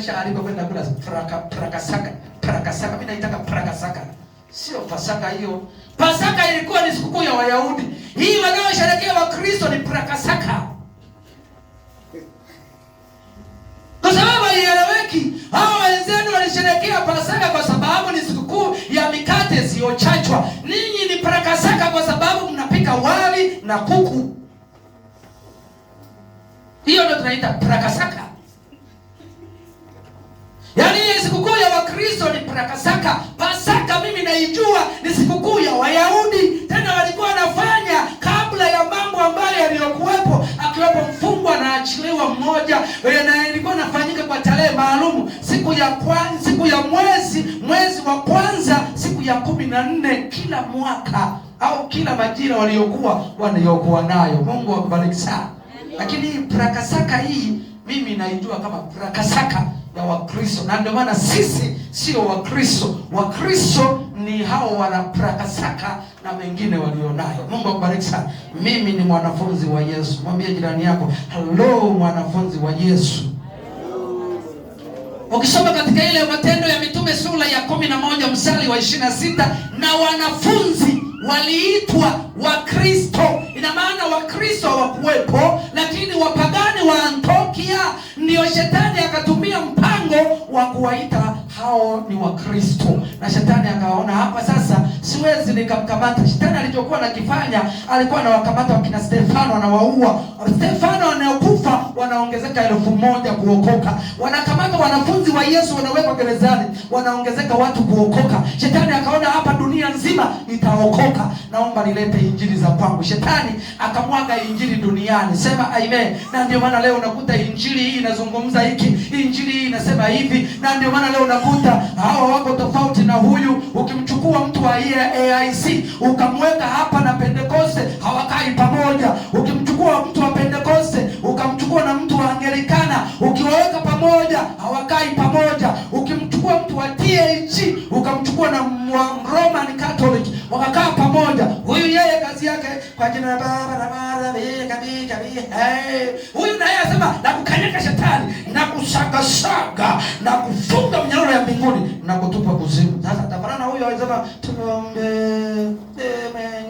amesha aliko kwenda kula prakasaka. Mimi naitaka prakasaka. Sio Pasaka hiyo. Pasaka ilikuwa ni sikukuu ya Wayahudi. Hii wanaosherehekea Wakristo ni prakasaka. Kwa sababu haieleweki. Hao wenzenu walisherehekea Pasaka kwa sababu ni sikukuu ya mikate isiyochachwa. Ninyi ni prakasaka kwa sababu mnapika wali na kuku. Hiyo ndio tunaita prakasaka. Yaani sikukuu ya Wakristo ni prakasaka. Pasaka mimi naijua ni sikukuu ya Wayahudi. Tena walikuwa wanafanya kabla ya mambo ambayo yaliyokuwepo, akiwepo mfungwa na achiliwa mmoja, na ilikuwa inafanyika kwa tarehe maalum, siku ya mwezi wa kwanza, siku ya 14 kila mwaka au kila majira waliokuwa nayo. Mungu akubariki sana. Lakini prakasaka hii mimi naijua kama prakasaka ya Wakristo. Na ndio maana sisi sio Wakristo. Wakristo ni hao wana prakasaka na mengine walionayo. Mungu akubariki sana. Mimi ni mwanafunzi wa Yesu. Mwambie jirani yako, hello mwanafunzi wa Yesu. Ukisoma katika ile Matendo ya Mitume sura ya 11 mstari wa 26, na wanafunzi waliitwa Wakristo. Ina maana Wakristo hawakuwepo, lakini wapagani wa Antiokia ndio shetani akatumia mpango wa kuwaita hao ni Wakristo. Na shetani akaona hapa sasa siwezi nikamkamata. Shetani alichokuwa anakifanya, alikuwa anawakamata wakina Stefano, anawaua. Stefano anaokufa wanaongezeka 1000 kuokoka. Wanakamata wanafunzi wa Yesu, wanawekwa gerezani, wanaongezeka watu kuokoka. Shetani akaona hapa dunia nzima itaokoka, naomba nilete injili za kwangu. Shetani akamwaga injili duniani. Sema amen. Na ndio maana leo unakuta injili hii inazungumza hiki, injili hii inasema hivi. Na ndio maana leo unakuta hao wako tofauti na huyu. Ukimchukua mtu wa AIC ukamweka hapa na Pentekoste, hawakai pamoja. Ukimchukua mtu wa Pentekoste ukamchukua na mtu wa Anglikana, ukiwaweka pamoja hawakai pamoja. Ukimchukua mtu wa TAG ukamchukua na Roman Catholic, wakakaa pamoja. Huyu yeye kazi yake kwa jina la Baba na Mwana huyu naye anasema na kukanyaka shetani na kusagasaga na kufunga mnyororo ya mbinguni na kutupa kuzimu. Sasa tafarana huyu anasema tuombe. Amen.